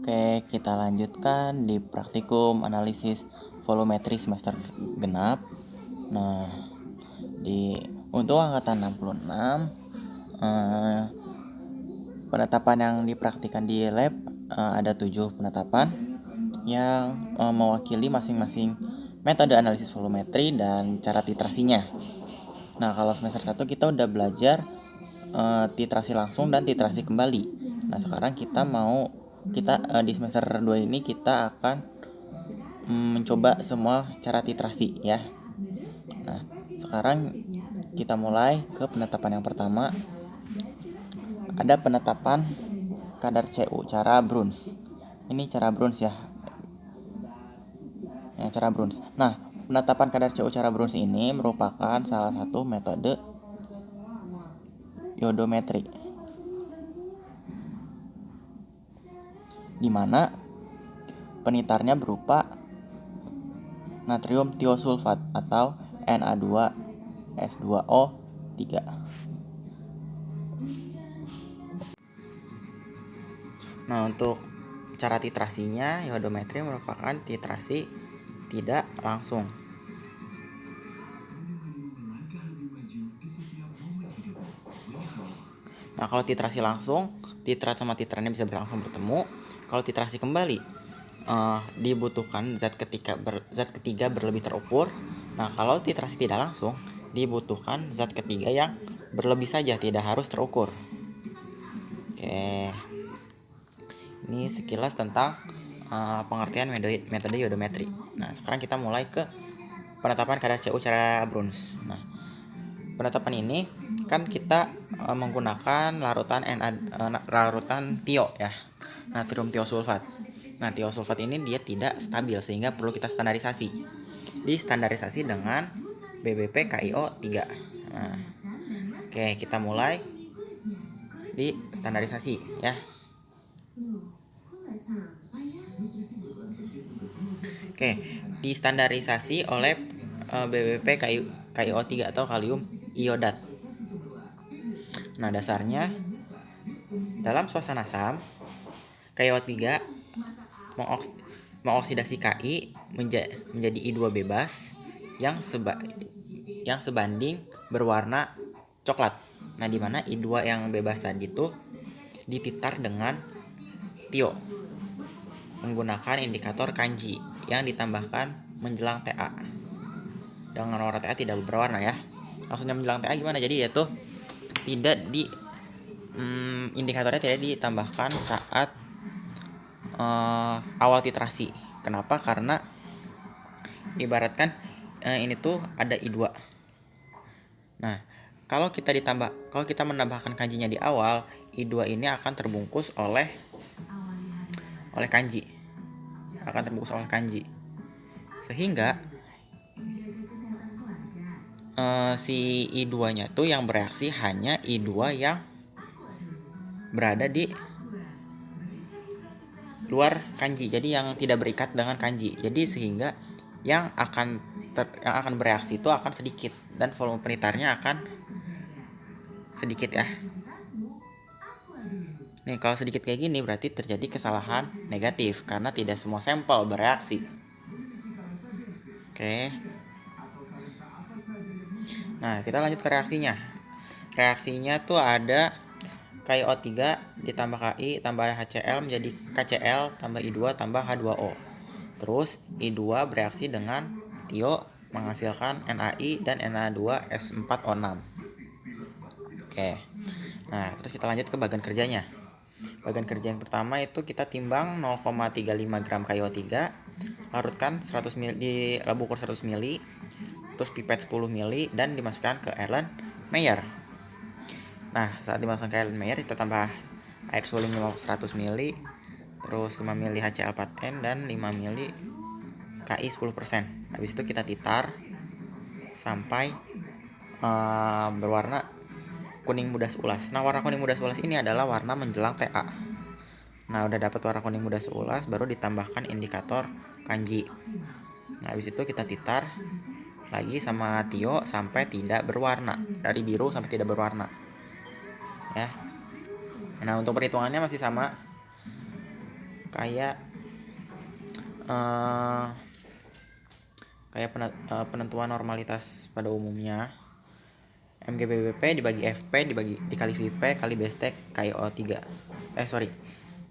Oke, kita lanjutkan di praktikum analisis volumetri semester genap. Nah, untuk angkatan 66 penetapan yang dipraktikkan di lab ada 7 penetapan yang mewakili masing-masing metode analisis volumetri dan cara titrasinya. Nah, kalau semester 1 kita udah belajar titrasi langsung dan titrasi kembali. Nah, sekarang kita di semester 2 ini kita akan mencoba semua cara titrasi ya. Nah, sekarang kita mulai ke penetapan yang pertama. Ada penetapan kadar CU cara Bruns. Ini cara Bruns ya. Cara Bruns. Nah, penetapan kadar CU cara Bruns ini merupakan salah satu metode iodometri, di mana penitarnya berupa natrium tiosulfat atau Na2S2O3. Nah, untuk cara titrasinya, iodometri merupakan titrasi tidak langsung. Nah, kalau titrasi langsung, titrat sama titrannya bisa bertemu. Kalau titrasi kembali, dibutuhkan zat ketiga berlebih terukur. Nah, kalau titrasi tidak langsung, dibutuhkan zat ketiga yang berlebih saja, tidak harus terukur. Oke, ini sekilas tentang pengertian metode iodometri. Nah, sekarang kita mulai ke penetapan kadar CU cara Bruns. Nah, penetapan ini kan kita menggunakan larutan tio ya, natrium tiosulfat. Nah, tiosulfat ini dia tidak stabil sehingga perlu kita standarisasi. Distandarisasi dengan BBP KIO3. Nah, oke, kita mulai di standarisasi ya. Oke, distandarisasi oleh BBP KIO3 atau kalium iodat. Nah, dasarnya dalam suasana asam, KIO3 mengoksidasi Ki menjadi I2 bebas yang sebanding berwarna coklat. Nah, di mana I2 yang bebas tadi itu dititar dengan tio menggunakan indikator kanji yang ditambahkan menjelang Ta. Dengan warna Ta tidak berwarna ya. Maksudnya menjelang Ta gimana? Jadi yaitu tidak indikatornya tidak ditambahkan saat awal titrasi. Kenapa? Karena ibaratkan ini tuh ada I2. Nah, kalau kita menambahkan kanjinya di awal, I2 ini akan terbungkus oleh kanji. Sehingga si I2-nya tuh yang bereaksi hanya I2 yang berada di luar kanji, jadi yang tidak berikat dengan kanji. Jadi sehingga yang akan bereaksi itu akan sedikit dan volume penitarnya akan sedikit ya. Nih, kalau sedikit kayak gini berarti terjadi kesalahan negatif karena tidak semua sampel bereaksi. Oke. Nah, kita lanjut ke reaksinya. Reaksinya tuh ada KiO3 ditambah Ki tambah HCl menjadi KCl tambah I2 tambah H2O. Terus I2 bereaksi dengan tio menghasilkan NaI dan Na2S4O6. Oke. Nah, terus kita lanjut ke bagian kerjanya. Bagian kerja yang pertama itu kita timbang 0,35 gram KiO3, larutkan 100 ml di labu ukur 100 ml, terus pipet 10 ml dan dimasukkan ke Erlenmeyer. Nah, saat dimasukkan ke Erlenmeyer kita tambah air suling 100 ml, terus 5 ml HCl4n dan 5 ml Ki 10%. Habis itu kita titar sampai berwarna kuning muda seulas. Nah, warna kuning muda seulas ini adalah warna menjelang Ta. Nah, udah dapat warna kuning muda seulas, baru ditambahkan indikator kanji. Nah, habis itu kita titar lagi sama tio sampai tidak berwarna, dari biru sampai tidak berwarna ya. Nah, untuk perhitungannya masih sama. kayak penentuan normalitas pada umumnya. MgBBP dibagi Fp dikali Vp kali Bst KiO3.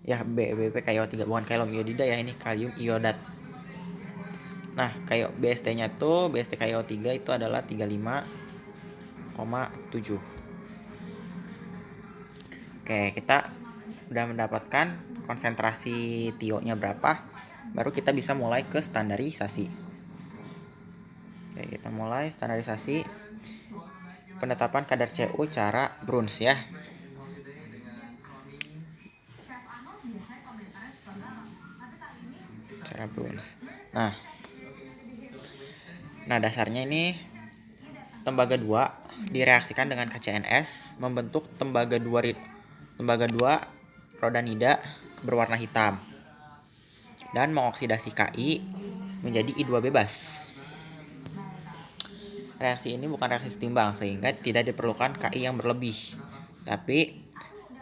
BBP KiO3, bukan kalium iodida ya, ini kalium iodat. Nah, kayak Bst-nya tuh, Bst KiO3 itu adalah 35,7. Oke, kita udah mendapatkan konsentrasi tio-nya berapa, baru kita bisa mulai ke standarisasi. Oke, kita mulai standarisasi. Penetapan kadar Cu cara Bruns ya. Cara Bruns. Nah, dasarnya ini tembaga 2 direaksikan dengan KCNS membentuk tembaga 2 rodanida berwarna hitam dan mengoksidasi Ki menjadi I2 bebas. Reaksi ini bukan reaksi setimbang sehingga tidak diperlukan Ki yang berlebih. Tapi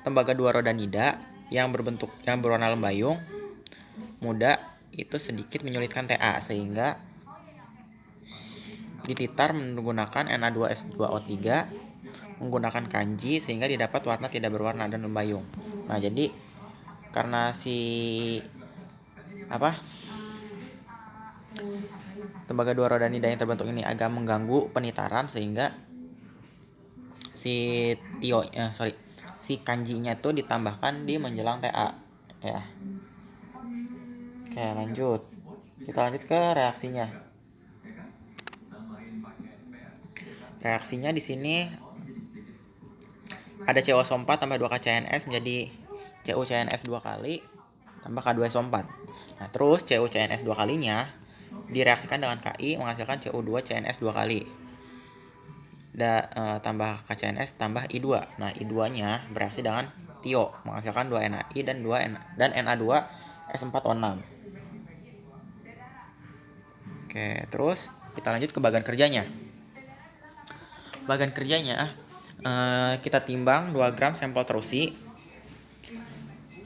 tembaga 2 rodanida yang berwarna lembayung muda itu sedikit menyulitkan Ta sehingga dititar menggunakan Na2S2O3 menggunakan kanji sehingga didapat warna tidak berwarna dan lembayung. Nah, jadi karena tembaga 2 rodanida yang terbentuk ini agak mengganggu penitaran sehingga si kanjinya tuh ditambahkan di menjelang Ta ya. Oke, lanjut. Kita lanjut ke reaksinya. Reaksinya di sini ada CuSO4 tambah 2 KCNS menjadi CuCNS 2 kali tambah K2SO4. Nah, terus CuCNS 2 kalinya direaksikan dengan Ki menghasilkan Cu2CNS 2 kali. Tambah KCNS tambah I2. Nah, I2-nya bereaksi dengan tio menghasilkan 2 NaI dan Na2S4O6. Oke, terus kita lanjut ke bagan kerjanya. Bagan kerjanya kita timbang 2 gram sampel terusi.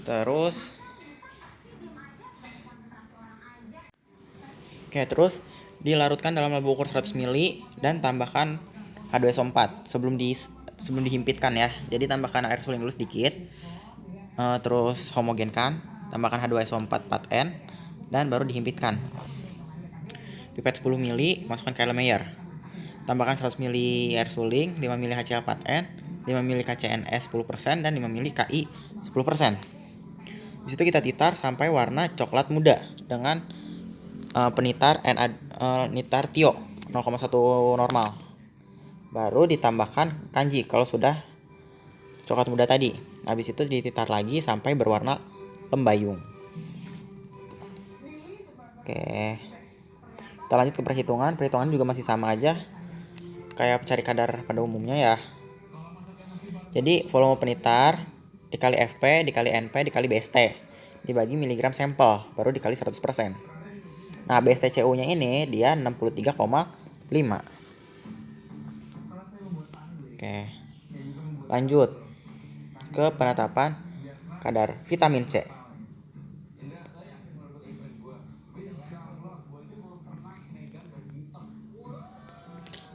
Terus dilarutkan dalam laba ukur 100 ml dan tambahkan H2SO4 sebelum dihimpitkan ya. Jadi tambahkan air suling dulu sedikit. Terus homogenkan, tambahkan H2SO4 4N dan baru dihimpitkan. Pipet 10 ml masukkan ke Erlenmeyer. Tambahkan 100 ml air suling, 5 ml HCl4N, 5 ml KCNS 10% dan 5 ml Ki 10%. Di situ kita titar sampai warna coklat muda dengan penitar nitar tio 0,1 normal. Baru ditambahkan kanji kalau sudah coklat muda tadi. Habis itu dititar lagi sampai berwarna lembayung. Oke. Kita lanjut ke perhitungan. Perhitungan juga masih sama aja kayak cari kadar pada umumnya ya. Jadi volume penitar dikali Fp dikali Np dikali Bst dibagi miligram sampel baru dikali 100%. Nah, BSTCU-nya ini dia 63,5. Oke. Lanjut ke penetapan kadar vitamin C.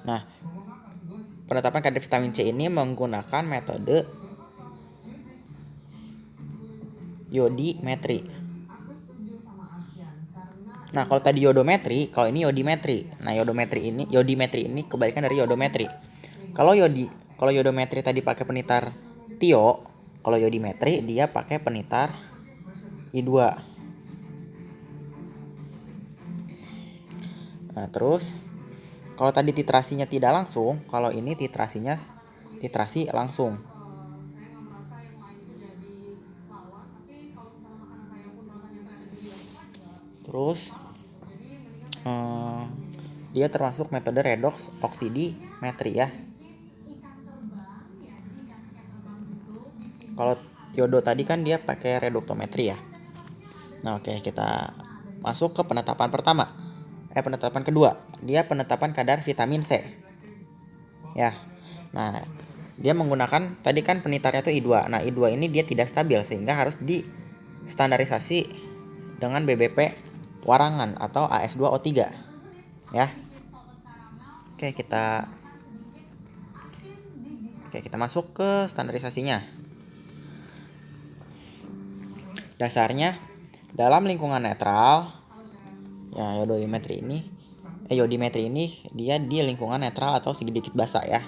Nah, penetapan kadar vitamin C ini menggunakan metode yodimetri. Nah, kalau tadi yodometri, kalau ini yodimetri. Nah, yodimetri ini kebalikan dari yodometri. Kalau yodometri tadi pakai penitar tio, kalau yodimetri dia pakai penitar I2. Nah, terus kalau tadi titrasinya tidak langsung, kalau ini titrasi langsung. Terus dia termasuk metode redox oksidimetri ya. Kalau yodo tadi kan dia pakai reduktometri ya. Nah, oke, kita masuk ke penetapan kedua. Dia penetapan kadar vitamin C. Ya. Nah, dia menggunakan tadi kan penitarnya itu I2. Nah, I2 ini dia tidak stabil sehingga harus di standarisasi dengan BBP warangan atau AS2O3 ya. Oke, kita masuk ke standarisasinya. Dasarnya dalam lingkungan netral ya, yodimetri ini dia di lingkungan netral atau sedikit basah ya.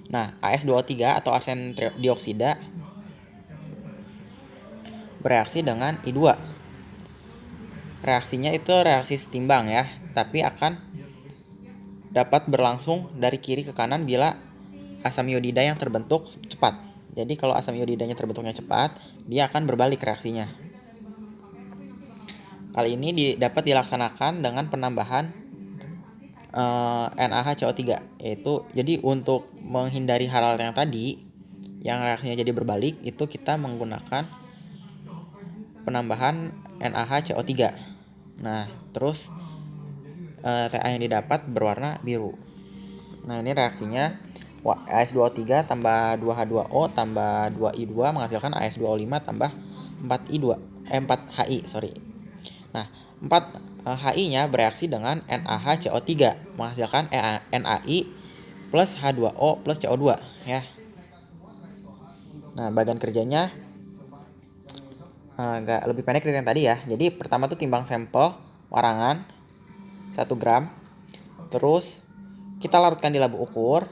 Nah, AS2O3 atau arsen dioksida bereaksi dengan I2. Reaksinya itu reaksi setimbang ya, tapi akan dapat berlangsung dari kiri ke kanan bila asam iodida yang terbentuk cepat. Jadi kalau asam iodidanya terbentuknya cepat, dia akan berbalik reaksinya. Hal ini dapat dilaksanakan dengan penambahan NaHCO3, yaitu jadi untuk menghindari hal yang tadi yang reaksinya jadi berbalik, itu kita menggunakan penambahan NaHCO3. Nah, terus Ta yang didapat berwarna biru. Nah, ini reaksinya AS2O3 tambah 2H2O tambah 2I2 menghasilkan AS2O5 tambah 4HI. Nah, 4HI-nya bereaksi dengan NaHCO3 menghasilkan NaI plus H2O plus CO2 ya. Nah, bagian kerjanya agak lebih pendek dari yang tadi ya. Jadi pertama tuh timbang sampel warangan 1 gram. Terus kita larutkan di labu ukur.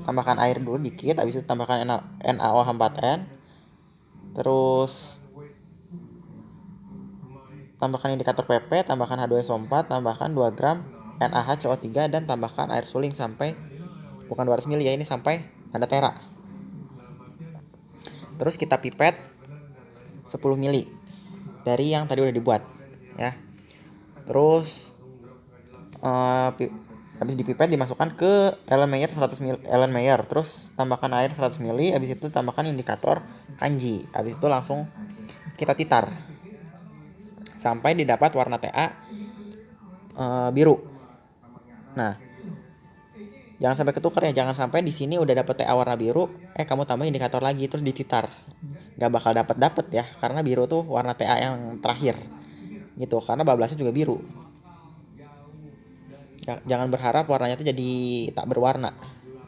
Tambahkan air dulu dikit, habis itu tambahkan NaOH4n. Terus tambahkan indikator PP, tambahkan H2SO4, tambahkan 2 gram NaHCO3 dan tambahkan air suling sampai bukan 200 ml ya, ini sampai tanda tera. Terus kita pipet 10 ml dari yang tadi udah dibuat ya. Terus habis dipipet dimasukkan ke Erlenmeyer 100 ml, terus tambahkan air 100 ml, habis itu tambahkan indikator kanji. Habis itu langsung kita titar sampai didapat warna Ta biru. Nah, jangan sampai ketukar ya, jangan sampai di sini udah dapet Ta warna biru, kamu tambah indikator lagi terus dititar. Gak bakal dapet ya, karena biru tuh warna Ta yang terakhir gitu, karena bablasnya juga biru. Jangan berharap warnanya itu jadi tak berwarna.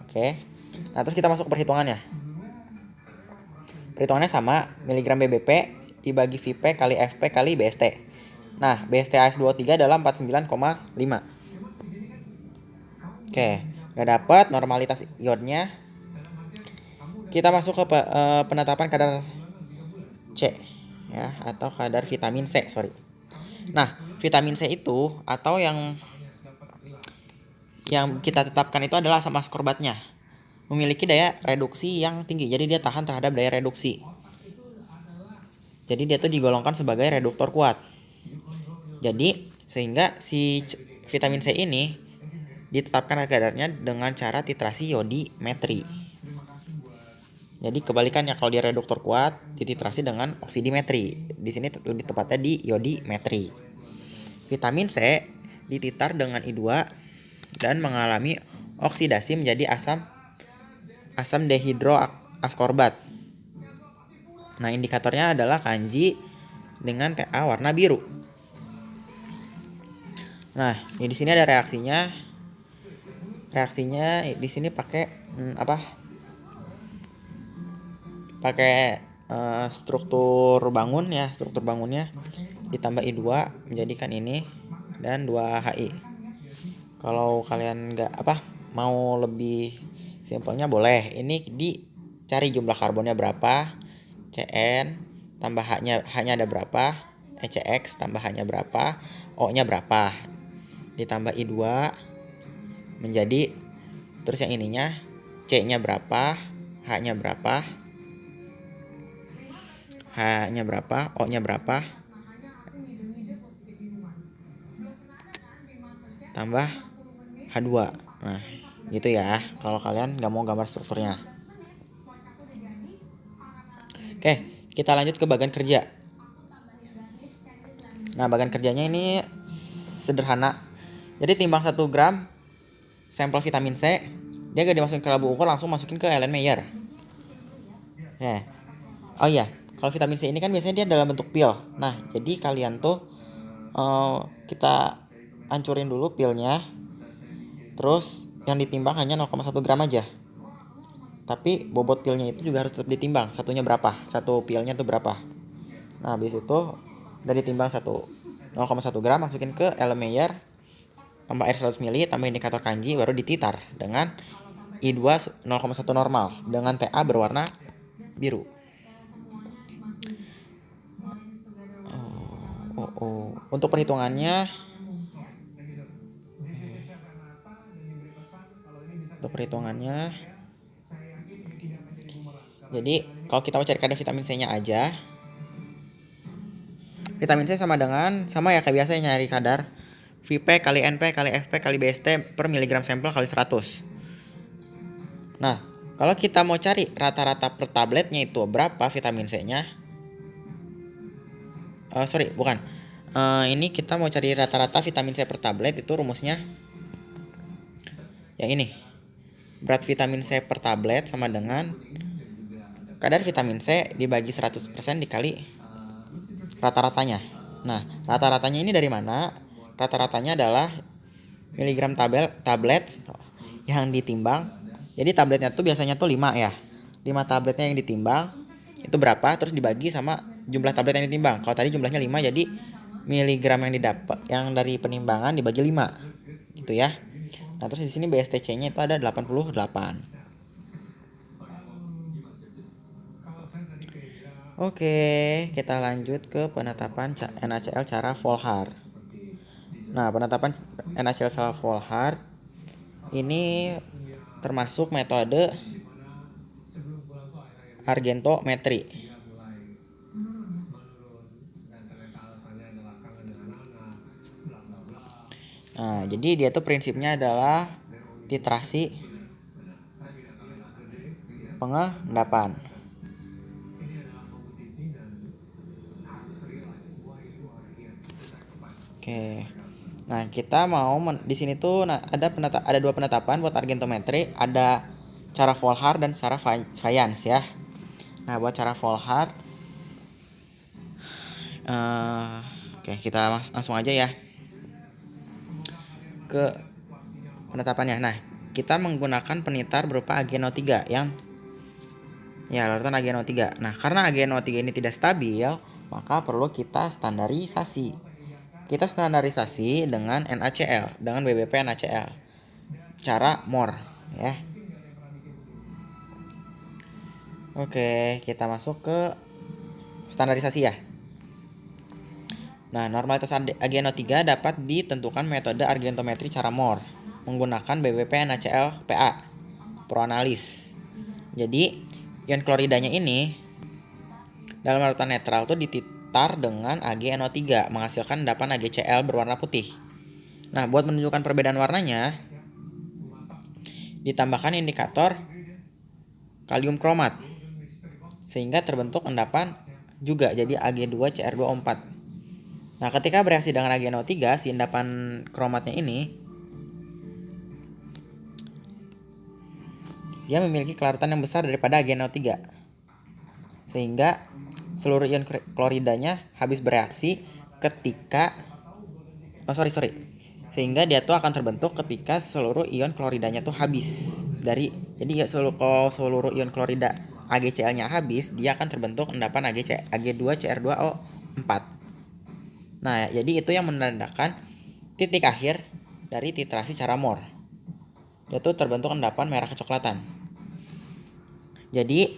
Oke. Nah, terus kita masuk ke perhitungannya. Perhitungannya sama, miligram BBP dibagi Vp kali Fp kali BST. Nah, BST AS2O3 adalah 49,5. Oke, udah dapat normalitas ionnya. Kita masuk ke penetapan kadar C ya, atau kadar vitamin C, Nah, vitamin C itu atau yang kita tetapkan itu adalah asam askorbatnya. Memiliki daya reduksi yang tinggi, jadi dia tahan terhadap daya reduksi. Jadi dia tuh digolongkan sebagai reduktor kuat. Jadi sehingga si vitamin C ini ditetapkan kadarnya dengan cara titrasi yodimetri. Jadi kebalikannya, kalau dia reduktor kuat dititrasi dengan oksidimetri. Di sini lebih tepatnya di yodimetri. Vitamin C dititar dengan I2 dan mengalami oksidasi menjadi asam dehidroaskorbat. Nah, indikatornya adalah kanji dengan Ta warna biru. Nah, di sini ada reaksinya. Reaksinya di sini pakai Pakai struktur bangunnya ditambah I2 menjadikan ini dan 2HI. Kalau kalian mau lebih simpelnya boleh. Ini dicari jumlah karbonnya berapa, Cn tambah H-nya ada berapa, ECX tambah H-nya berapa, O-nya berapa. Ditambah I2 menjadi terus yang ininya C-nya berapa, H-nya berapa, O-nya berapa, tambah H2. Nah, gitu ya kalau kalian nggak mau gambar strukturnya. Oke, kita lanjut ke bagian kerja. Nah, bagian kerjanya ini sederhana. Jadi timbang 1 gram sampel vitamin C, dia gak dimasukin ke labu ukur, langsung masukin ke Erlenmeyer. Oh iya, kalau vitamin C ini kan biasanya dia dalam bentuk pil. Nah, jadi kalian tuh kita hancurin dulu pilnya. Terus yang ditimbang hanya 0,1 gram aja. Tapi bobot pilnya itu juga harus tetap ditimbang. Satunya berapa? Satu pilnya tuh berapa? Nah, habis itu udah ditimbang 0,1 gram, masukin ke Erlenmeyer, tambah air 100 ml, tambah indikator kanji, baru dititar dengan I2 0,1 normal dengan TA berwarna biru. Untuk perhitungannya, jadi kalau kita mau cari kadar vitamin C-nya aja, vitamin C sama ya kayak biasa nyari kadar VP kali NP kali FP kali BST per miligram sampel kali 100. Nah, kalau kita mau cari rata-rata per tabletnya itu berapa vitamin C-nya? Ini kita mau cari rata-rata vitamin C per tablet, itu rumusnya yang ini. Berat vitamin C per tablet sama dengan kadar vitamin C dibagi 100% dikali rata-ratanya. Nah, rata-ratanya ini dari mana? Rata-ratanya adalah miligram tablet yang ditimbang. Jadi tabletnya tuh biasanya tuh 5 ya. 5 tabletnya yang ditimbang itu berapa, terus dibagi sama jumlah tablet yang ditimbang. Kalau tadi jumlahnya 5, jadi miligram yang didapat yang dari penimbangan dibagi 5 gitu ya. Nah, terus di sini BSTC-nya itu ada 88. Oke, kita lanjut ke penetapan NaCl cara Volhard. Nah, penetapan NaCl secara Volhard ini termasuk metode argentometri. Nah, jadi dia tuh prinsipnya adalah titrasi pengendapan. Oke. Nah, kita mau di sini tuh ada dua penetapan buat argentometri, ada cara Volhard dan cara Fayence ya. Nah, buat cara Volhard oke, kita langsung aja ya ke penetapannya. Nah, kita menggunakan penitar berupa AgNO3 yang larutan AgNO3. Nah, karena AgNO3 ini tidak stabil, maka perlu kita standarisasi. Kita standarisasi dengan NaCl, dengan BBP NaCl. Cara MOR ya. Oke, kita masuk ke standarisasi ya. Nah, normalitas AgNO3 dapat ditentukan metode argentometri cara MOR menggunakan BBP NaCl PA proanalis. Jadi, ion kloridanya ini dalam larutan netral tuh dititar dengan AgNO3 menghasilkan endapan AgCl berwarna putih. Nah, buat menunjukkan perbedaan warnanya ditambahkan indikator kalium kromat sehingga terbentuk endapan juga jadi Ag2Cr2O4. Nah, ketika bereaksi dengan AgNO3, si endapan kromatnya ini dia memiliki kelarutan yang besar daripada AgNO3. Sehingga seluruh ion kloridanya habis bereaksi ketika sehingga dia tuh akan terbentuk ketika seluruh ion kloridanya tuh habis jadi ya seluruh ion klorida AgCl-nya habis, dia akan terbentuk endapan Ag2Cr2O4. Nah, jadi itu yang menandakan titik akhir dari titrasi cara MOR, yaitu terbentuk endapan merah kecoklatan. Jadi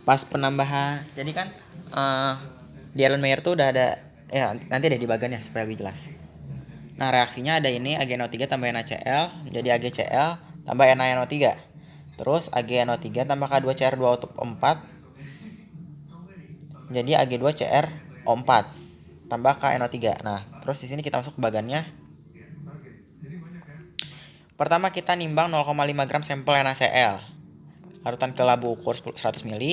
pas penambahan, jadi kan di Erlenmeyer tuh udah ada nanti deh dibagian ya supaya lebih jelas. Nah, reaksinya ada ini AgNO3 tambah NaCl jadi AgCl tambah NaNO3. Terus AgNO3 tambah K2Cr2O4 jadi Ag2Cr O4 tambah KNO3. Nah, terus di sini kita masuk ke bagannya. Pertama kita nimbang 0,5 gram sampel NaCl. Larutan ke labu ukur 100 ml,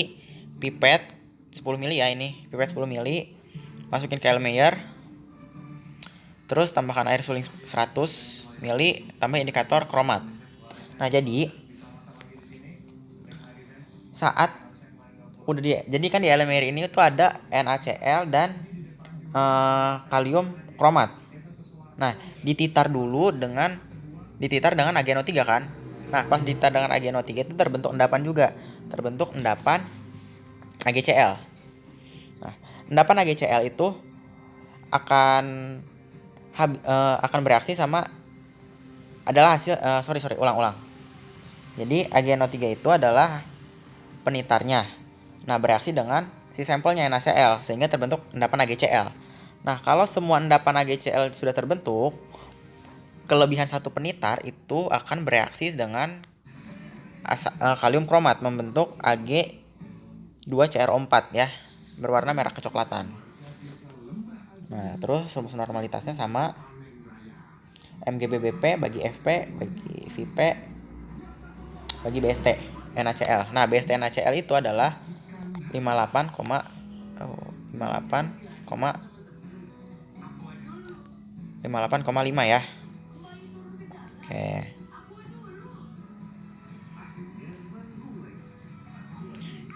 pipet 10 ml ya ini, pipet 10 ml. Masukin ke Erlenmeyer. Terus tambahkan air suling 100 ml, tambah indikator kromat. Nah, jadi saat Jadi kan di elemen air ini tuh ada NaCl dan kalium kromat. Nah, dititar dengan AgNO3 kan. Nah, pas dititar dengan AgNO3 itu terbentuk endapan juga. Terbentuk endapan AgCl. Nah, endapan AgCl itu akan bereaksi sama adalah hasil ulang. Jadi AgNO3 itu adalah penitarnya. Nah, bereaksi dengan si sampelnya NaCl sehingga terbentuk endapan AgCl. Nah, kalau semua endapan AgCl sudah terbentuk, kelebihan satu penitar itu akan bereaksi dengan kalium kromat membentuk Ag2CrO4 ya, berwarna merah kecoklatan. Nah, terus rumus normalitasnya sama MgBBP bagi Fp bagi Vp bagi Bst NaCl. Nah, Bst NaCl itu adalah 58,5 ya.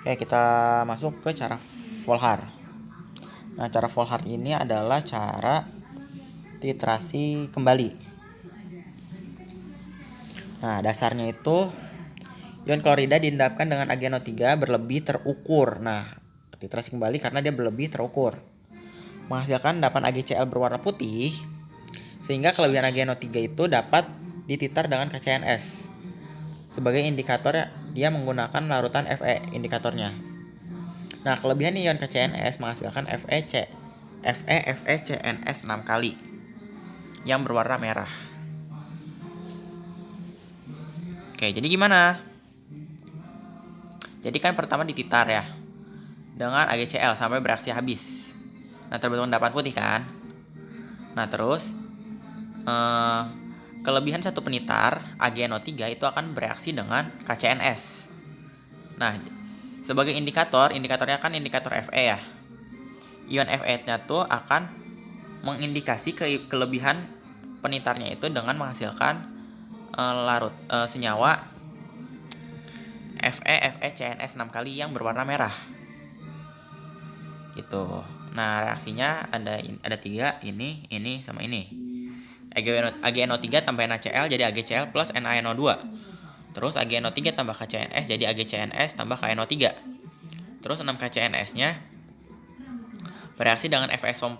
Oke, kita masuk ke cara Volhar. Nah, cara Volhar ini adalah cara titrasi kembali. Nah, dasarnya itu ion klorida diendapkan dengan AgNO3 berlebih terukur. Nah, titrasi kembali karena dia berlebih terukur, menghasilkan endapan AgCl berwarna putih, sehingga kelebihan AgNO3 itu dapat dititar dengan KCNS. Sebagai indikator dia menggunakan larutan Fe indikatornya. Nah, kelebihan ion KCNS menghasilkan FeCNS 6 kali yang berwarna merah. Oke, jadi gimana? Jadi kan pertama dititar ya dengan AgCl sampai bereaksi habis. Nah, terbentuk endapan putih kan. Nah, terus kelebihan satu penitar AgNO3 itu akan bereaksi dengan KCNS. Nah, sebagai indikatornya kan indikator Fe ya. Ion Fe-nya tuh akan mengindikasi kelebihan penitarnya itu dengan menghasilkan senyawa FeCNS 6 kali yang berwarna merah. Gitu. Nah, reaksinya ada 3, ini sama ini. AgNO3 tambah NaCl jadi AgCl plus NaNO2. Terus AgNO3 tambah KCNS jadi AgCNS tambah KNO3. Terus 6 KCNS-nya bereaksi dengan FeSO4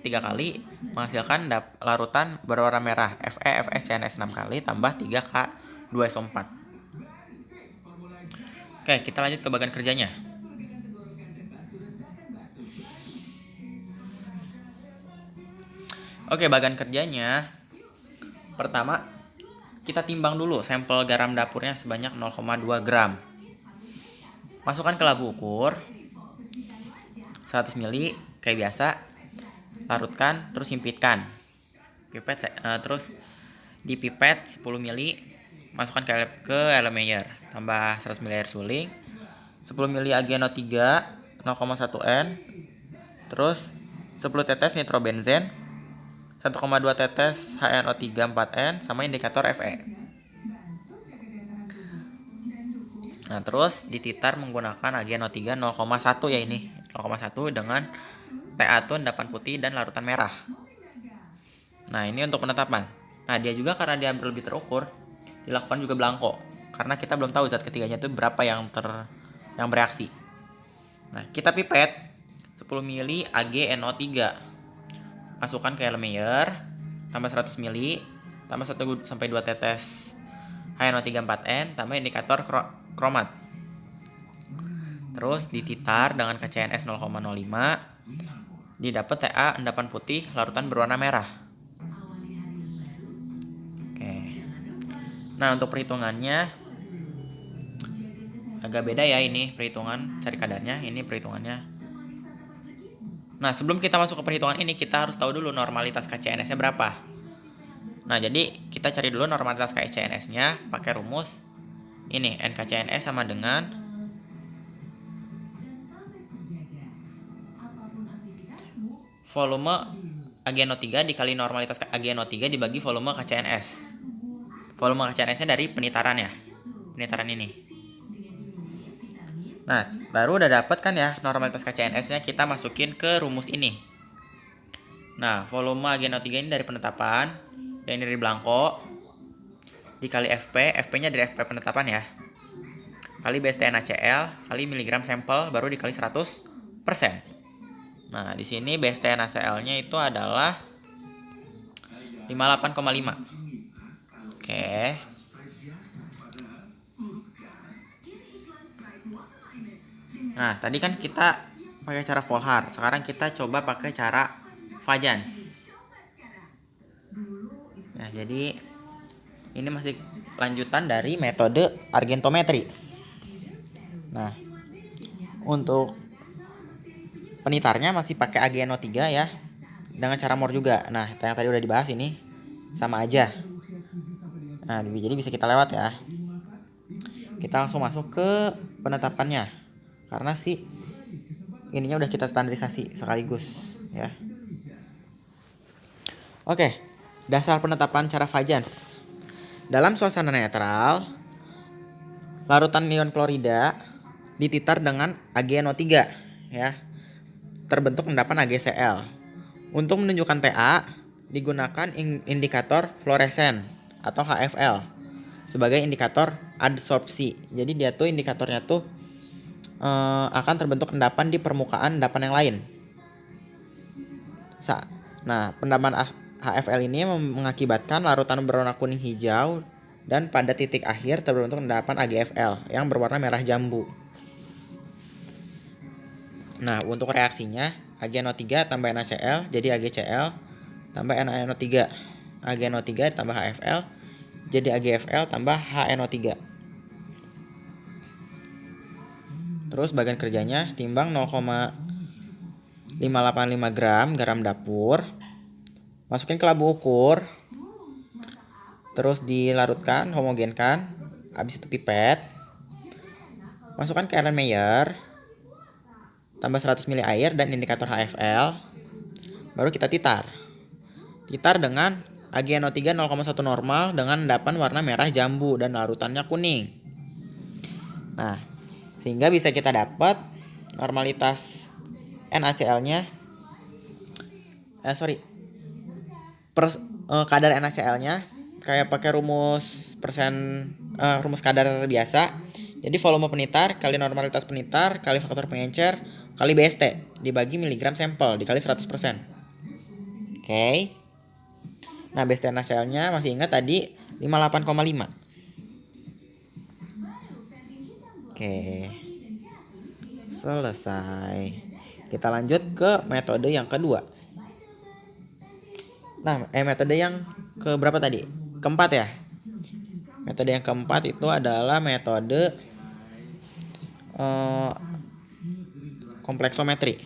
3 kali menghasilkan larutan berwarna merah FeCNS 6 kali tambah 3K2SO4. Oke, kita lanjut ke bagian kerjanya. Oke, bagian kerjanya pertama kita timbang dulu sampel garam dapurnya sebanyak 0,2 gram. Masukkan ke labu ukur 100 ml kayak biasa. Larutkan terus himpitkan. Terus dipipet 10 ml, masukkan ke Erlenmeyer, tambah 100 ml air suling, 10 ml AgNO3 0,1 N, terus 10 tetes nitrobenzen, 1,2 tetes HNO3 4N sama indikator Fe. Nah, terus dititar menggunakan AgNO3 0,1 ya, ini 0,1 dengan TA tuh endapan putih dan larutan merah. Nah, ini untuk penetapan. Nah, dia juga karena dia berlebih terukur dilakukan juga blanko karena kita belum tahu zat ketiganya itu berapa yang bereaksi. Nah, kita pipet 10 ml AgNO3, masukkan ke Erlenmeyer, tambah 100 ml, tambah 1 sampai 2 tetes HNO3 4N, tambah indikator kromat. Terus dititar dengan KCNS 0,05, didapat TA endapan putih larutan berwarna merah. Oke. Nah, untuk perhitungannya agak beda ya, ini perhitungan cari kadarnya, ini perhitungannya. Nah, sebelum kita masuk ke perhitungan ini, kita harus tahu dulu normalitas KCNS-nya berapa. Nah, jadi kita cari dulu normalitas KCNS-nya pakai rumus ini, NKCNS sama dengan volume AgNO3 dikali normalitas AgNO3 dibagi volume KCNS. Volume KCNS-nya dari penitaran ya. Penitaran ini. Nah, baru udah dapet kan ya normalitas KCNS-nya, kita masukin ke rumus ini. Nah, volume AgNO3 ini dari penetapan, dan ini dari belangko, dikali FP, FP-nya dari FP penetapan ya, kali BST-NaCl, kali miligram sampel, baru dikali 100%. Nah, di sini BST-NaCl-nya itu adalah 58,5. Oke. Nah, tadi kan kita pakai cara Volhard. Sekarang kita coba pakai cara Fajans. Nah, jadi ini masih lanjutan dari metode argentometri. Nah, untuk penitarnya masih pakai AgNO3 ya, dengan cara Mohr juga. Nah, yang tadi udah dibahas ini sama aja. Nah, jadi bisa kita lewat ya. Kita langsung masuk ke penetapannya. Karena sih ininya udah kita standarisasi sekaligus ya. Oke, dasar penetapan cara Fajans. Dalam suasana netral, larutan ion klorida dititar dengan AgNO3 ya. Terbentuk endapan AgCl. Untuk menunjukkan Ta digunakan indikator fluoresen atau HFL sebagai indikator adsorpsi. Jadi dia tuh indikatornya tuh akan terbentuk endapan di permukaan endapan yang lain. Nah, pendapan HFL ini mengakibatkan larutan berwarna kuning hijau dan pada titik akhir terbentuk endapan AgFL yang berwarna merah jambu. Nah, untuk reaksinya AgNO3 tambah NaCl jadi AgCl tambah NaNO3. AgNO3 tambah HFL jadi AgFL tambah HNO3. Terus bagian kerjanya timbang 0,585 gram garam dapur. Masukin ke labu ukur. Terus dilarutkan, homogenkan. Habis itu pipet. Masukkan ke Erlenmeyer. Tambah 100 ml air dan indikator HFL. Baru kita titar. Titar dengan AgNO3 0,1 normal dengan endapan warna merah jambu dan larutannya kuning. Nah, sehingga bisa kita dapat normalitas NaCl-nya kadar NaCl-nya kayak pakai rumus kadar biasa. Jadi volume penitar kali normalitas penitar kali faktor pengencer kali BST dibagi miligram sampel dikali 100%. Oke. Nah, BST NaCl-nya masih ingat tadi 58,5. Oke, selesai. Kita lanjut ke metode yang kedua. Nah, metode yang ke berapa tadi? Keempat ya. Metode yang keempat itu adalah metode kompleksometri.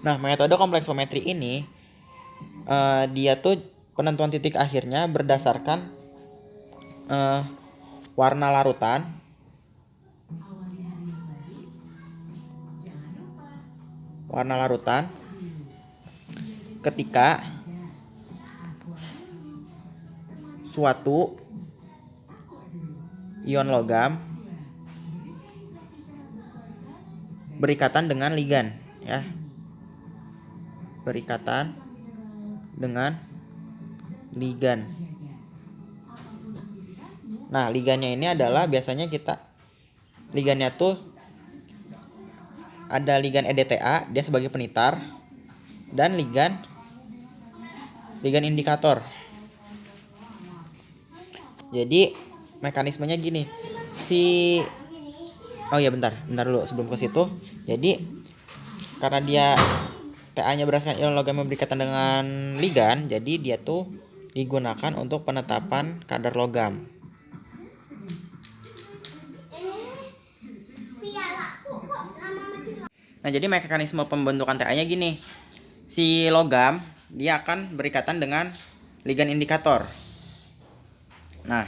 Nah, metode kompleksometri ini dia tuh penentuan titik akhirnya berdasarkan warna larutan, ketika suatu ion logam berikatan dengan ligan ya. Berikatan dengan ligan. Nah, ligannya ini adalah biasanya ligannya tuh ada ligan EDTA, dia sebagai penitar, dan ligan indikator. Jadi mekanismenya gini. Bentar dulu sebelum ke situ. Jadi karena dia TA-nya berdasarkan ion logam yang berikatan dengan ligan, jadi dia tuh digunakan untuk penetapan kadar logam. Nah, jadi mekanisme pembentukan TA-nya gini. Si logam dia akan berikatan dengan ligan indikator. Nah,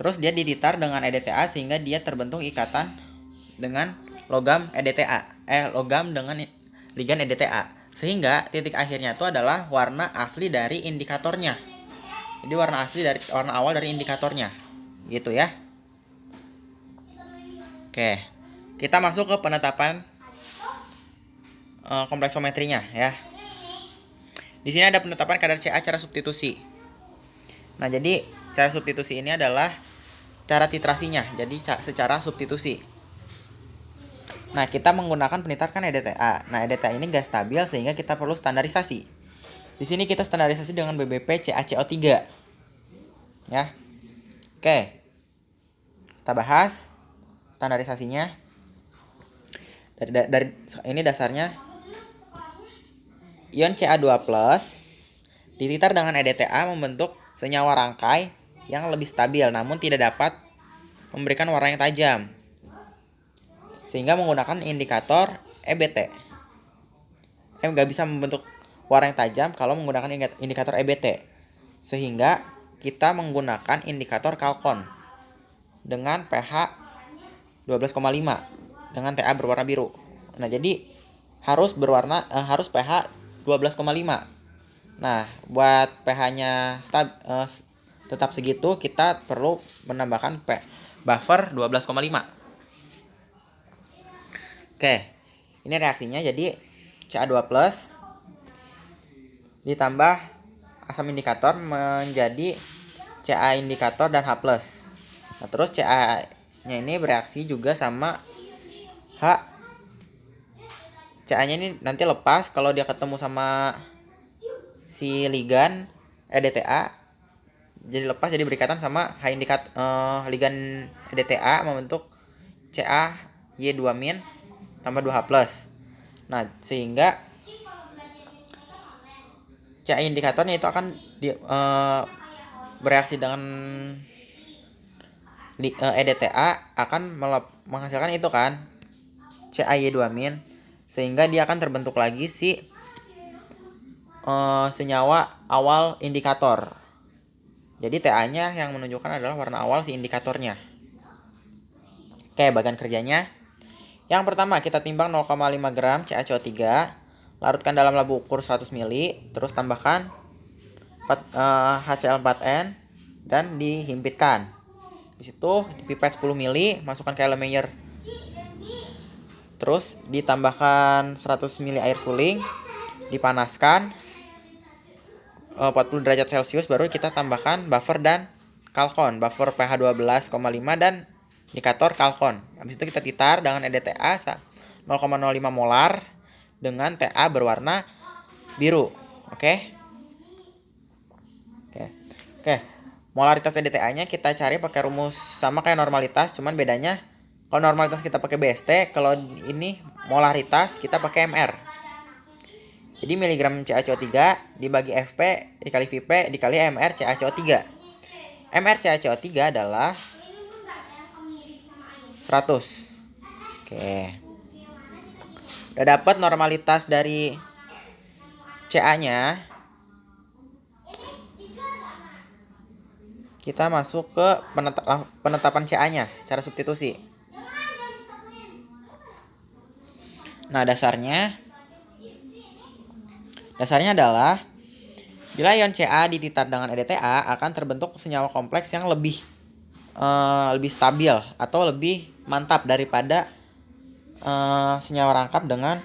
terus dia dititar dengan EDTA sehingga dia terbentuk ikatan dengan logam EDTA. Logam dengan ligan EDTA. Sehingga titik akhirnya itu adalah warna asli dari indikatornya. Jadi warna awal dari indikatornya. Gitu ya. Oke. Kita masuk ke penetapan kompleksometrinya ya. Di sini ada penetapan kadar Ca cara substitusi. Nah, jadi cara substitusi ini adalah cara titrasinya. Jadi secara substitusi. Nah, kita menggunakan penitar kan EDTA. Nah, EDTA ini gak stabil sehingga kita perlu standarisasi. Di sini kita standarisasi dengan BBP CaCO3. Ya. Oke. Kita bahas standarisasinya. Dari ini dasarnya ion Ca2+ dititar dengan EDTA membentuk senyawa rangkai yang lebih stabil namun tidak dapat memberikan warna yang tajam. Sehingga menggunakan indikator EBT. Nggak bisa membentuk warna yang tajam kalau menggunakan indikator EBT. Sehingga kita menggunakan indikator Kalkon dengan pH 12,5 dengan Ta berwarna biru. Nah, jadi harus pH 12,5. Nah, buat pH-nya tetap segitu, kita perlu menambahkan buffer 12,5. Oke, ini reaksinya jadi Ca2+ ditambah asam indikator menjadi Ca indikator dan H+. Nah, terus Ca-nya ini bereaksi juga sama H. Ca-nya ini nanti lepas kalau dia ketemu sama si ligan EDTA. Jadi lepas, jadi berikatan sama H ligan EDTA membentuk CaY2- tambah 2H+. Nah, sehingga Ca indikatornya itu akan bereaksi dengan EDTA akan menghasilkan itu kan CaY2- sehingga dia akan terbentuk lagi si senyawa awal indikator. Jadi Ta-nya yang menunjukkan adalah warna awal si indikatornya. Oke, bagian kerjanya. Yang pertama, kita timbang 0,5 gram CaCO3, larutkan dalam labu ukur 100 ml, terus tambahkan HCl4n dan dihimpitkan. Di situ dipipet 10 ml, masukkan ke Erlenmeyer. Terus ditambahkan 100 ml air suling, dipanaskan 40 derajat Celcius, baru kita tambahkan buffer dan kalkon. Buffer pH 12,5 dan indikator kalkon. Habis itu kita titar dengan EDTA 0,05 molar dengan Ta berwarna biru. Oke. Molaritas EDTA-nya kita cari pakai rumus sama kayak normalitas, cuman bedanya kalau normalitas kita pakai BST, kalau ini molaritas kita pakai MR. Jadi miligram CaCO3 dibagi Fp dikali Vp dikali MR CaCO3. MR CaCO3 adalah 100. Oke. Udah dapat normalitas dari Ca-nya. Kita masuk ke penetapan Ca-nya, cara substitusi. Nah, dasarnya adalah bila ion Ca dititar dengan EDTA akan terbentuk senyawa kompleks yang lebih stabil atau lebih mantap daripada senyawa rangkap dengan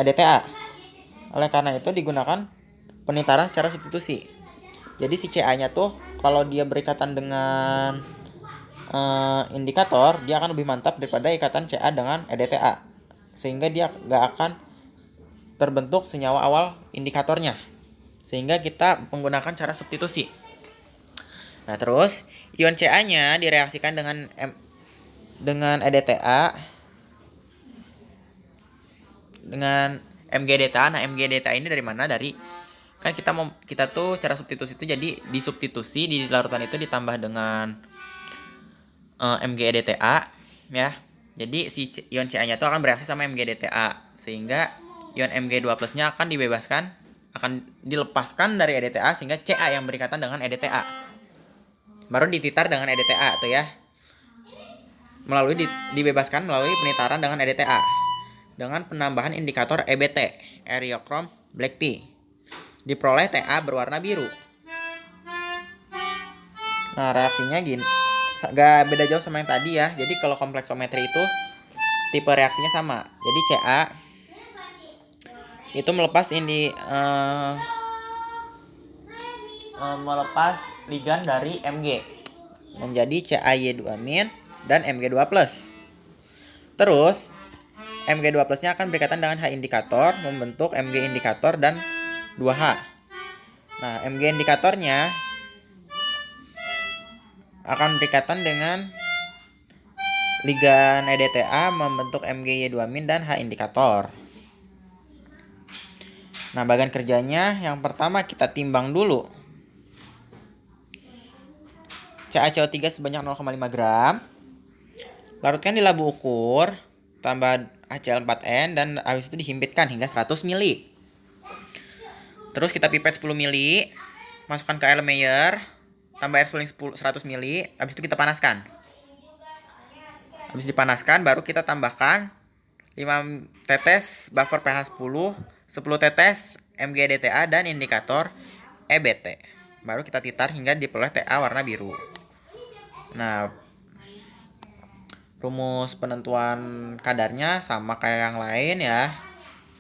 EDTA. Oleh karena itu digunakan penitaran secara substitusi. Jadi si Ca-nya tuh kalau dia berikatan dengan indikator, dia akan lebih mantap daripada ikatan Ca dengan EDTA. Sehingga dia gak akan terbentuk senyawa awal indikatornya. Sehingga kita menggunakan cara substitusi. Nah, terus ion Ca-nya direaksikan dengan EDTA dengan MgDTA. Nah, MgDTA ini dari mana? Dari kan kita tuh cara substitusi itu jadi disubstitusi di larutan itu ditambah dengan MgEDTA ya. Jadi si ion Ca-nya tuh akan bereaksi sama MgDTA sehingga ion Mg2+-nya akan dilepaskan dari EDTA sehingga Ca yang berikatan dengan EDTA. Baru dititar dengan EDTA tuh ya. Dibebaskan melalui penitaran dengan EDTA. dengan penambahan indikator EBT, Eriochrome Black Tea. Diperoleh TA berwarna biru. Nah, reaksinya gini, gak beda jauh sama yang tadi ya. Jadi kalau kompleksometri itu tipe reaksinya sama. Jadi Ca itu melepas melepas ligan dari Mg menjadi CaY2- dan Mg2+. Terus Mg2+-nya akan berikatan dengan H indikator membentuk Mg indikator dan 2H. Nah, Mg indikatornya akan berikatan dengan ligan EDTA membentuk MgY2- dan H indikator. Nah, bagian kerjanya yang pertama kita timbang dulu. CaCO3 sebanyak 0,5 gram. Larutkan di labu ukur, tambah HCl4n dan habis itu dihimpitkan hingga 100 ml. Terus kita pipet 10 ml, masukkan ke air Meyer, tambah air suling 100 ml, habis itu kita panaskan. Habis dipanaskan baru kita tambahkan 5 tetes buffer pH 10, 10 tetes MgDTA dan indikator EBT. Baru kita titar hingga diperoleh TA warna biru. Nah, rumus penentuan kadarnya sama kayak yang lain ya.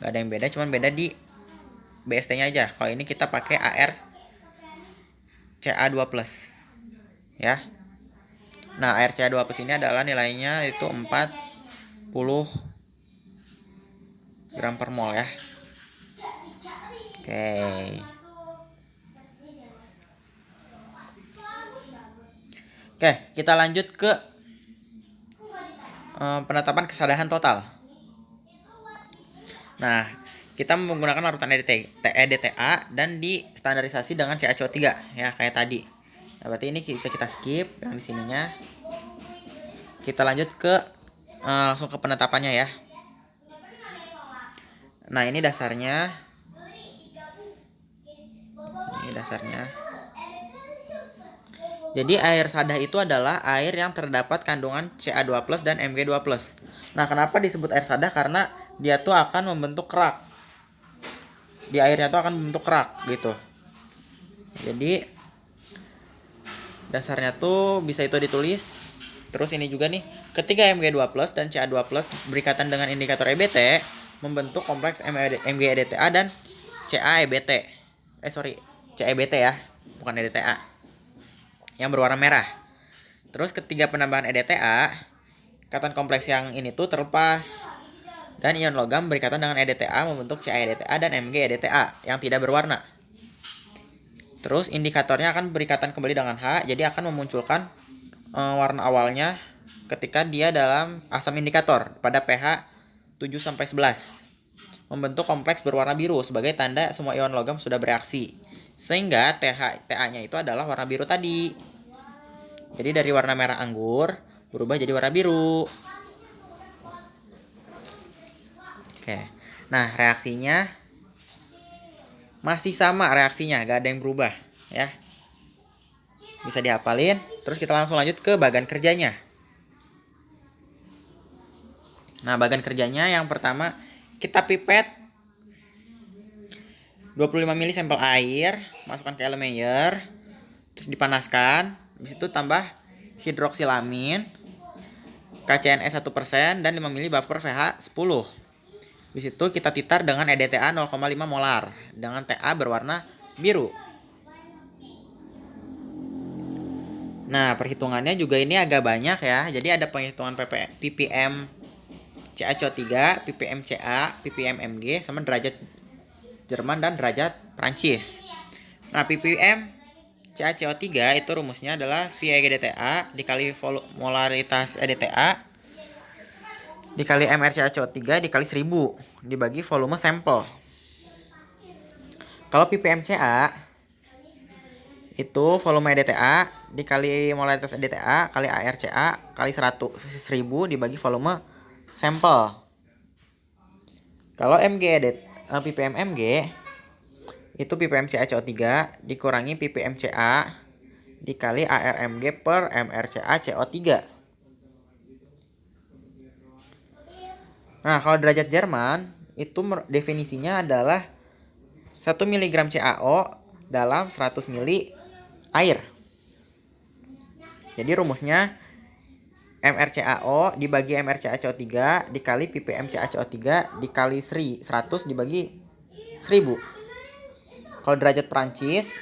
Gak ada yang beda, cuman beda di BST-nya aja. Kalau ini kita pakai AR Ca2+. Ya. Nah, air Ca2+ ini adalah nilainya itu 40 gram per mol ya. Oke, kita lanjut ke penetapan kesadaran total. Nah, kita menggunakan larutan EDTA dan distandarisasi dengan CaCO3 ya kayak tadi. Nah, berarti ini bisa kita skip yang di sininya. Kita lanjut ke langsung ke penetapannya ya. Nah, ini dasarnya. Jadi air sadah itu adalah air yang terdapat kandungan Ca2+ dan Mg2+. Nah, kenapa disebut air sadah? Karena dia tuh akan membentuk kerak. Di airnya tuh akan membentuk kerak gitu. Jadi dasarnya tuh bisa itu ditulis. Terus ini juga nih, ketika Mg2+ dan Ca2+ berikatan dengan indikator EBT membentuk kompleks MgEDTA dan CaEBT. CaEBT ya, bukan EDTA. Yang berwarna merah. Terus ketiga penambahan EDTA, ikatan kompleks yang ini tuh terlepas. Dan ion logam berikatan dengan EDTA membentuk CaEDTA dan MgEDTA yang tidak berwarna. Terus indikatornya akan berikatan kembali dengan H, jadi akan memunculkan warna awalnya ketika dia dalam asam indikator pada pH 7-11. Membentuk kompleks berwarna biru sebagai tanda semua ion logam sudah bereaksi. Sehingga TA-nya itu adalah warna biru tadi. Jadi dari warna merah anggur berubah jadi warna biru. Oke. Nah, reaksinya masih sama reaksinya, gak ada yang berubah ya. Bisa dihafalin. Terus kita langsung lanjut ke bagan kerjanya. Nah, bagan kerjanya yang pertama kita pipet 25 ml sampel air, masukkan ke Meyer, terus dipanaskan. Habis itu tambah hidroksilamin, KCNS 1% dan 5 ml buffer pH 10. Habis itu kita titar dengan EDTA 0,5 molar dengan TA berwarna biru. Nah, perhitungannya juga ini agak banyak ya. Jadi ada penghitungan ppm CaCO3, ppm Ca, ppm Mg sama derajat Jerman dan derajat Prancis. Nah, ppm CaCO3 itu rumusnya adalah VEDTA dikali molaritas EDTA dikali MrCaCO3 dikali 1000 dibagi volume sampel. Kalau ppm Ca itu volume EDTA dikali molaritas EDTA kali ARCA kali 1000 dibagi volume sampel. Kalau ppm Mg itu ppm CaCO3 dikurangi ppm Ca dikali ARMG per MrCaCO3. Nah, kalau derajat Jerman itu definisinya adalah 1 mg CaO dalam 100 ml air. Jadi rumusnya MrCaO dibagi MrCaCO3 dikali ppm CaCO3 dikali 100 dibagi 1000. Kalau derajat Prancis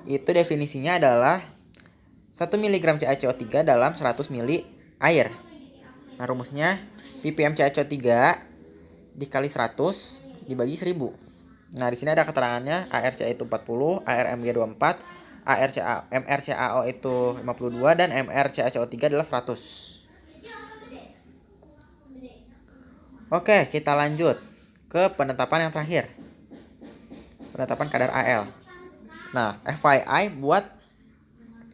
itu definisinya adalah 1 mg CaCO3 dalam 100 ml air. Nah, rumusnya ppm CaCO3 dikali 100 dibagi 1000. Nah, di sini ada keterangannya ARCA itu 40, ARMG 24, MrCaO itu 52 dan MrCaCO3 adalah 100. Oke, kita lanjut ke penetapan yang terakhir. Penetapan kadar Al. Nah, FYI buat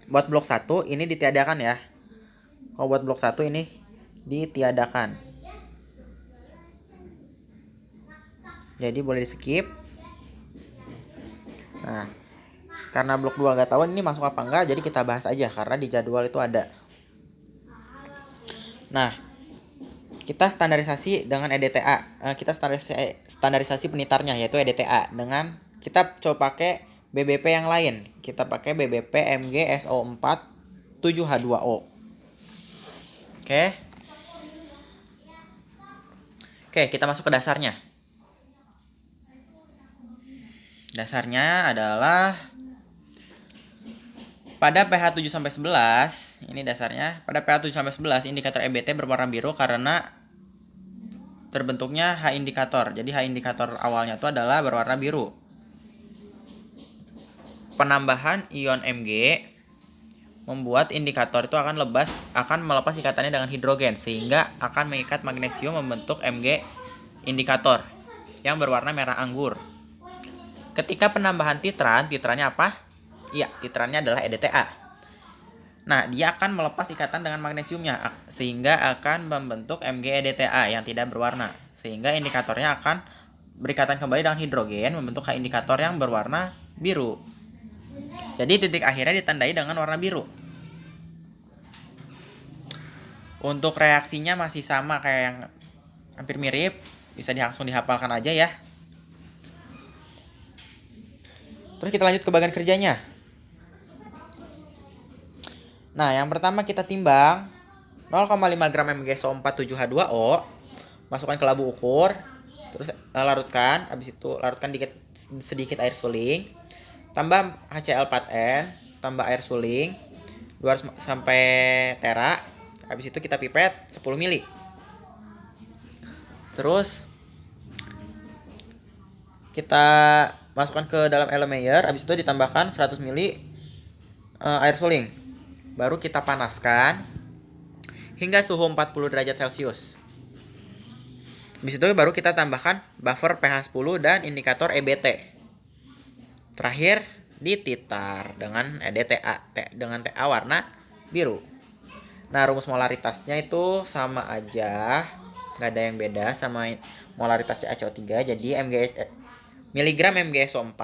blok 1 ini ditiadakan ya. Kalau buat blok 1 ini ditiadakan. Jadi boleh di skip. Nah, karena blok 2 nggak tahu ini masuk apa enggak, jadi kita bahas aja karena di jadwal itu ada. Nah, kita standarisasi dengan EDTA. Kita standarisasi penitarnya yaitu EDTA dengan kita coba pakai BBP yang lain. Kita pakai BBP MgSO4 7H2O. Oke, kita masuk ke dasarnya. Dasarnya adalah pada pH 7-11, ini dasarnya. Pada pH 7-11 indikator EBT berwarna biru karena terbentuknya H indikator. Jadi H indikator awalnya itu adalah berwarna biru. Penambahan ion Mg membuat indikator itu akan melepas ikatannya dengan hidrogen sehingga akan mengikat magnesium membentuk Mg indikator yang berwarna merah anggur. Ketika penambahan titrannya apa? Iya, titrannya adalah EDTA. Nah, dia akan melepas ikatan dengan magnesiumnya sehingga akan membentuk Mg EDTA yang tidak berwarna. Sehingga indikatornya akan berikatan kembali dengan hidrogen membentuk H indikator yang berwarna biru. Jadi titik akhirnya ditandai dengan warna biru. Untuk reaksinya masih sama kayak yang hampir mirip, bisa langsung dihafalkan aja ya. Terus kita lanjut ke bagian kerjanya. Nah, yang pertama kita timbang 0,5 gram MgSO4 7H2O, masukkan ke labu ukur, terus larutkan, habis itu larutkan sedikit air suling, tambah HCl4n, tambah air suling 200 sampai tera, habis itu kita pipet 10 ml. Terus kita masukkan ke dalam Erlenmeyer, habis itu ditambahkan 100 ml air suling. Baru kita panaskan hingga suhu 40 derajat Celcius. Habis itu baru kita tambahkan buffer pH 10 dan indikator EBT. Terakhir dititar dengan EDTA dengan TA warna biru. Nah, rumus molaritasnya itu sama aja, nggak ada yang beda sama molaritas CaCO3. Jadi miligram MgSO4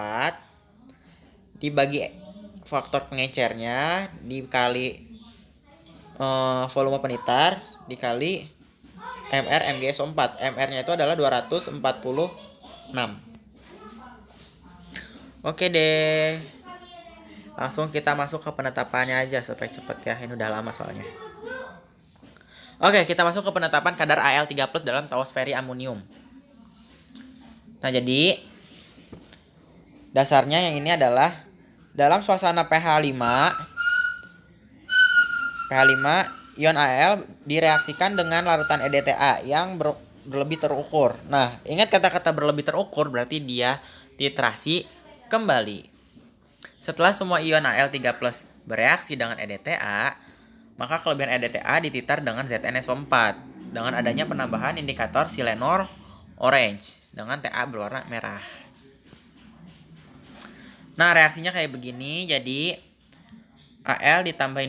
dibagi faktor pengecernya dikali volume penitar dikali MgSO4. MR-nya itu adalah 246. Oke deh. Langsung kita masuk ke penetapannya aja supaya cepet ya. Ini udah lama soalnya. Oke, kita masuk ke penetapan kadar Al3+ dalam taosferi amonium. Nah, jadi dasarnya yang ini adalah dalam suasana pH 5 ion Al direaksikan dengan larutan EDTA yang berlebih terukur. Nah, ingat kata-kata berlebih terukur berarti dia titrasi kembali. Setelah semua ion Al3+ bereaksi dengan EDTA, maka kelebihan EDTA dititar dengan ZnSO4 dengan adanya penambahan indikator silenol orange dengan TA berwarna merah. Nah, reaksinya kayak begini. Jadi Al ditambah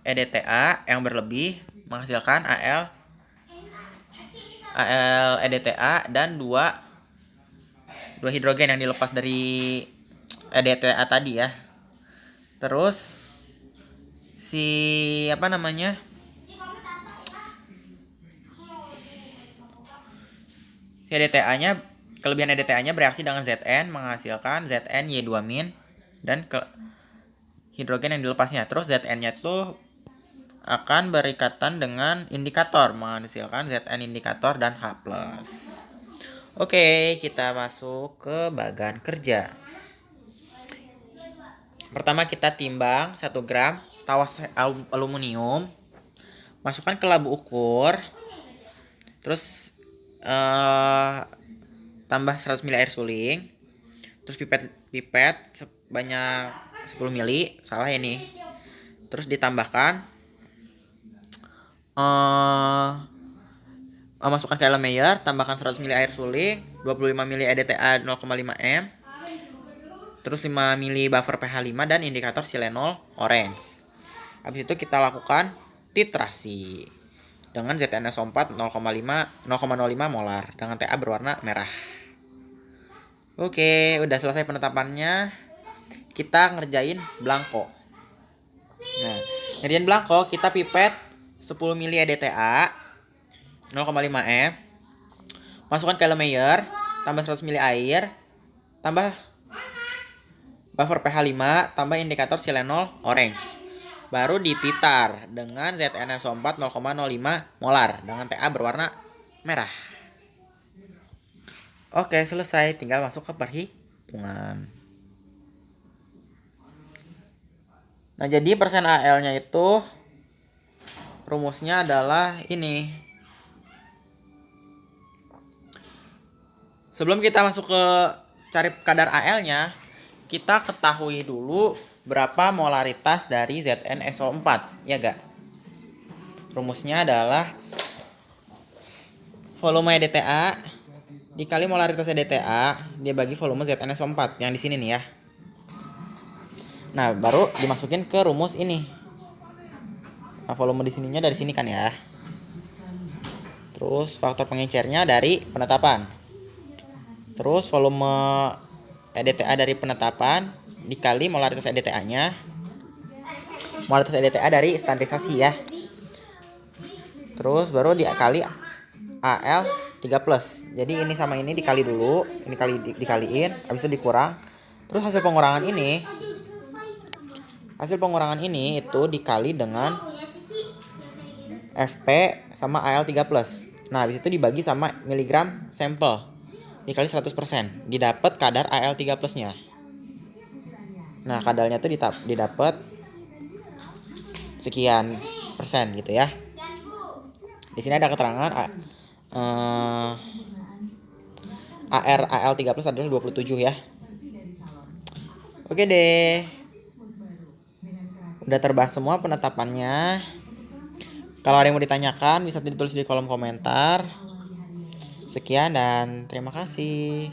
EDTA yang berlebih menghasilkan Al EDTA dan dua hidrogen yang dilepas dari EDTA tadi ya. Terus Si EDTA-nya, kelebihan EDTA-nya bereaksi dengan Zn menghasilkan ZnY2- dan hidrogen yang dilepasnya. Terus Zn-nya tuh akan berikatan dengan indikator menghasilkan Zn indikator dan H+. Oke, kita masuk ke bagan kerja. Pertama kita timbang 1 gram tawas aluminium, masukkan ke labu ukur, terus tambah 100 ml air suling, terus pipet sebanyak 10 ml, salah ya nih. Terus ditambahkan masukkan ke Erlenmeyer, tambahkan 100 ml air suling, 25 ml EDTA 0,5 m, terus 5 ml buffer pH 5 dan indikator silenol orange. Habis itu kita lakukan titrasi dengan ZnSO4 0,05 molar dengan Ta berwarna merah. Oke, udah selesai penetapannya. Kita ngerjain blanko. Nah, ngerjain blanko kita pipet 10 ml EDTA 0,5 m, masukkan ke Erlenmeyer, tambah 100 ml air, tambah buffer pH 5, tambah indikator silenol orange. Baru dititar dengan ZnSO4 0,05 molar dengan Ta berwarna merah. Oke, selesai, tinggal masuk ke perhitungan. Nah, jadi persen Al-nya itu rumusnya adalah ini. Sebelum kita masuk ke cari kadar Al-nya, kita ketahui dulu berapa molaritas dari ZnSO4, ya gak? Rumusnya adalah volume EDTA dikali molaritas EDTA dia bagi volume ZnSO4 yang di sini nih ya. Nah, baru dimasukin ke rumus ini. Nah, volume di sininya dari sini kan ya. Terus faktor pengecernya dari penetapan. Terus volume EDTA dari penetapan dikali molaritas EDTA-nya. Molaritas EDTA dari standarisasi ya. Terus baru dikali Al 3+. Jadi ini sama ini dikali dulu, ini dikaliin, habis itu dikurang. Terus hasil pengurangan ini itu dikali dengan Fp sama Al 3+. Nah, habis itu dibagi sama miligram sampel dikali 100%, didapat kadar Al 3+-nya. Nah, kadarnya tuh didapat sekian persen gitu ya. Di sini ada keterangan Al 3+ adalah 27 ya. Oke deh. Udah terbahas semua penetapannya. Kalau ada yang mau ditanyakan bisa ditulis di kolom komentar. Sekian dan terima kasih.